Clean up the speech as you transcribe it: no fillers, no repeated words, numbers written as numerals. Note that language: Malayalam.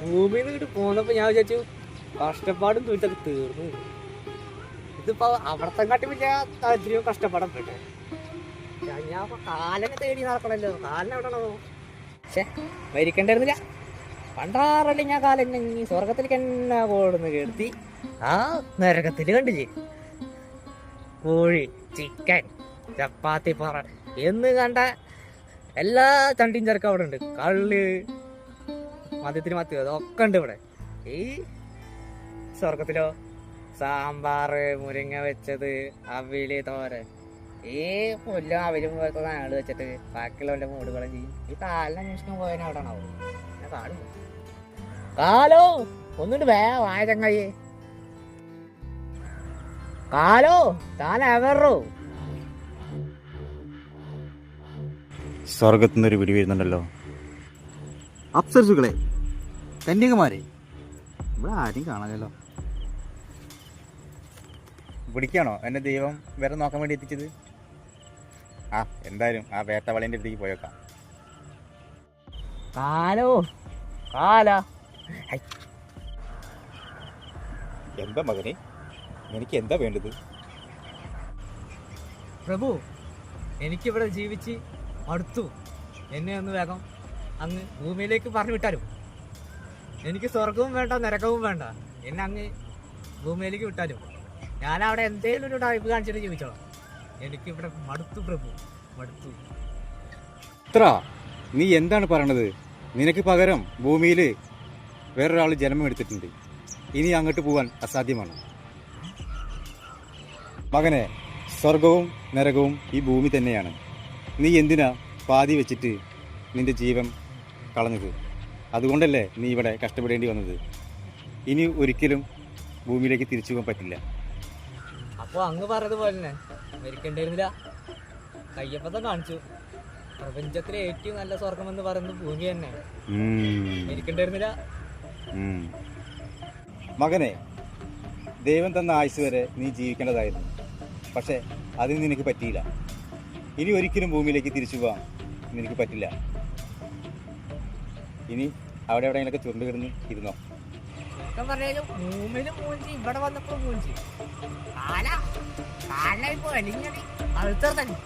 ഭൂമിയിൽ നിന്ന് പോന്നപ്പോ ഞാൻ വിചാരിച്ചു കഷ്ടപ്പാടും തുരിത്തൊക്കെ തീർന്നു. ഇതിപ്പോ അവിടത്തെ കാട്ടി പിന്നെ എത്രയോ കഷ്ടപ്പാടാൻ പെട്ടെ. ഞാൻ കാലിനെ തേടി നടക്കണല്ലോ, കാലിനെ എവിടെയാണോ പക്ഷെ മരിക്കണ്ടായിരുന്നില്ല. പണ്ടാറല്ലേ ഞാൻ കാലെന്നെ സ്വർഗത്തിലേക്ക് എന്നാ കൊടുന്ന് കേട്ടി. ആ നരകത്തില് കണ്ടില്ലേ കോഴി, ചിക്കൻ, ചപ്പാത്തി, പൊറോട്ട എന്ന് കണ്ട എല്ലാ ചണ്ടിയും ചെറുക്കം അവിടെ ഉണ്ട്. കള്ള്, മദ്യത്തിന് മത്തി, അതൊക്കെ ഉണ്ട് ഇവിടെ. ഈ സ്വർഗത്തിലോ സാമ്പാറ്, മുരിങ്ങ വെച്ചത്, അവില്, തോരൻ, ഈ പുല്ലും അവിലും പോലത്തെ നാള് വെച്ചിട്ട് ബാക്കിയുള്ളവന്റെ മൂടുകളും ചെയ്യും. ഈ കാലിനെ അന്വേഷിക്കാൻ പോയതിനെ അവിടെ ആവും. ഞാൻ കാടും കാലോ ഒന്നുണ്ട് വായ ചങ്ങായി. കാലോ താൻ എവറോ സ്വർഗത്തുനിന്നൊരു പിടി വരുന്നുണ്ടല്ലോ. അപ്സരസുകളെ, കന്യകമാരെ, ഇവിടെ ആരും കാണാനല്ലോ. പിടിക്കാണോ എന്നെ ദൈവം വരെ നോക്കാൻ വേണ്ടി എത്തിച്ചത്? ആ എന്തായാലും ആ വേട്ടവളേൻ്റെ അടുത്തേക്ക് പോയേക്കാം. കാലോ കാല എന്താ മകനെ, എനിക്ക് എന്താ വേണ്ടത്? പ്രഭു, എനിക്കിവിടെ ജീവിച്ച് അടുത്തു. എന്നെ ഒന്ന് വേഗം അങ്ങ് ഭൂമിയിലേക്ക് പറഞ്ഞു വിട്ടാലും. എനിക്ക് സ്വർഗവും വേണ്ട നരകവും വേണ്ട. എന്നെ അങ്ങ് ഭൂമിയിലേക്ക് വിട്ടാലും ഞാൻ അവിടെ എന്തെങ്കിലും ഒരു ടൈപ്പ് കാണിച്ചിട്ട് ജീവിച്ചോളാം. എനിക്കിവിടെ മടുത്തു പ്രഭു, മടുത്തു. ഇത്ര നീ എന്താണ് പറയണത്? നിനക്ക് പകരം ഭൂമിയിൽ വേറൊരാൾ ജന്മം എടുത്തിട്ടുണ്ട്. ഇനി അങ്ങോട്ട് പോകാൻ അസാധ്യമാണ് മകനെ. സ്വർഗവും നരകവും ഈ ഭൂമി തന്നെയാണ്. നീ എന്തിനാ പാതി വെച്ചിട്ട് നിന്റെ ജീവൻ കളഞ്ഞത്? അതുകൊണ്ടല്ലേ നീ ഇവിടെ കഷ്ടപ്പെടേണ്ടി വന്നത്. ഇനി ഒരിക്കലും ഭൂമിയിലേക്ക് തിരിച്ചു പോകാൻ പറ്റില്ല. അപ്പൊ അങ്ങ് പറഞ്ഞതുപോലെ തന്നെ മരിക്കണ്ടായിരുന്നില്ല. കയ്യപ്പത്തെ കാണിച്ചു. പ്രപഞ്ചത്തിലെ ഏറ്റവും നല്ല സ്വർഗം എന്ന് പറയുന്നത് ഭൂമി തന്നെ. മരിക്കണ്ടായിരുന്നില്ല. മകനെ, ദൈവം തന്ന ആയുസ് വരെ നീ ജീവിക്കേണ്ടതായിരുന്നു. പക്ഷെ അതിന് നിനക്ക് പറ്റിയില്ല. ഇനി ഒരിക്കലും ഭൂമിയിലേക്ക് തിരിച്ചു പോകാൻ നിനക്ക് പറ്റില്ല. ഇനി അവിടെ എവിടെയെങ്കിലൊക്കെ ചുരുണ്ട് കിടന്ന് ഇരുന്നോ. പറഞ്ഞാലും ഭൂമിയിലും മൂഞ്ചി, ഇവിടെ വന്നപ്പോ മൂഞ്ചി. കാല കാലായി പോയി അഴുത്തർ തന്നെ.